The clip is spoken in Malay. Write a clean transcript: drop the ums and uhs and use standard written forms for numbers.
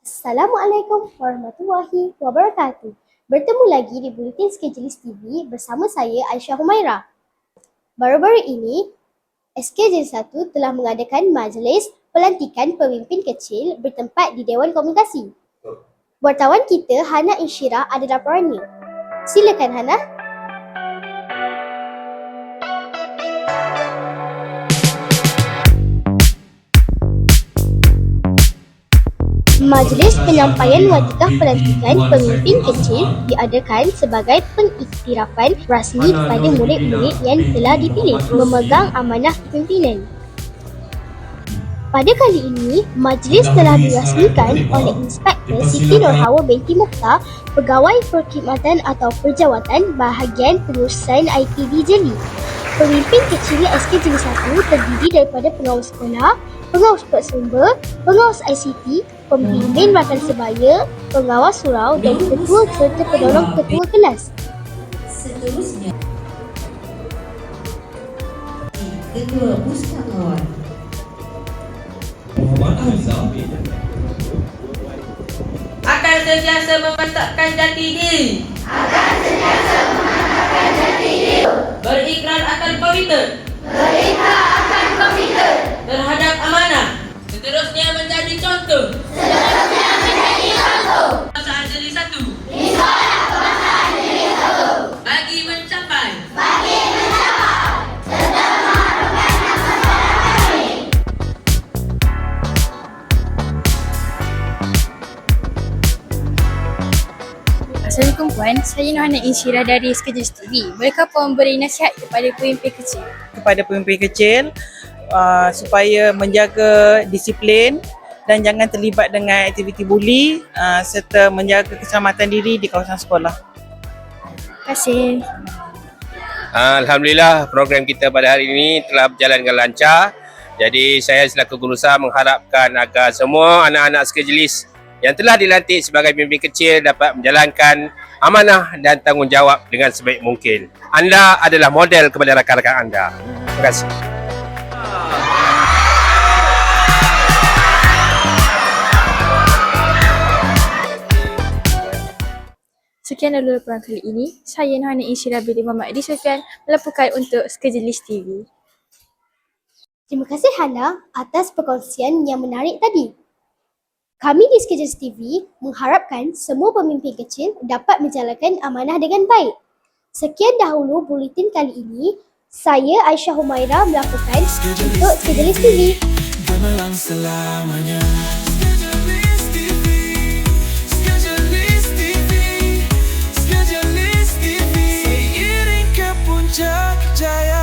Assalamualaikum warahmatullahi wabarakatuh. Bertemu lagi di Buletin Schedulis TV bersama saya Aisyah Humairah. Baru-baru ini, SKJ 1 telah mengadakan majlis pelantikan pemimpin kecil bertempat di Dewan Komunikasi. Wartawan kita Hana Insyirah ada laporannya. Silakan Hana. Majlis penyampaian wadikah pelantikan pemimpin kecil diadakan sebagai pengiktirafan rasmi kepada murid-murid yang telah dipilih memegang amanah kepimpinan. Pada kali ini, majlis telah dirasmikan oleh Inspektor Siti Nurhawa binti Mukhtar, Pegawai Perkhidmatan atau Perjawatan Bahagian Pengurusan ITB Jeli. Pemimpin kecil SKJ 1 terdiri daripada pengawas sekolah, pengawas persumber, pengawas ICT, pembimbing rakan sebaya, pengawas surau dan ketua serta penolong ketua kelas. Seterusnya, Ketua Pustakawan. Akan sentiasa memantapkan jati diri. Berikrar akan komited. Terhadap amanah. Seterusnya menjadi contoh. Kebangsaan Jeli 1. Bagi mencapai. Assalamualaikum Puan, saya Nohana Insyirah dari Schedulis TV. Bolehkah Puan memberi nasihat kepada pemimpin kecil? Kepada pemimpin kecil supaya menjaga disiplin dan jangan terlibat dengan aktiviti buli serta menjaga keselamatan diri di kawasan sekolah. Terima kasih. Alhamdulillah, program kita pada hari ini telah berjalan dengan lancar. Jadi saya selaku gurusa mengharapkan agar semua anak-anak Schedulis yang telah dilantik sebagai pemimpin kecil dapat menjalankan amanah dan tanggungjawab dengan sebaik mungkin. Anda adalah model kepada rakan-rakan anda. Terima kasih. Sekian dulu laporan kali ini. Saya Nohana Insyirah binti Muhammad Adi Sofian melaporkan untuk Schedulis TV. Terima kasih Hana atas perkongsian yang menarik tadi. Kami di Schedulis TV mengharapkan semua pemimpin kecil dapat menjalankan amanah dengan baik. Sekian dahulu buletin kali ini. Saya Aisyah Humairah melaporkan untuk Schedulis TV. Gemerlang selamanya. Seiring ke puncak jaya.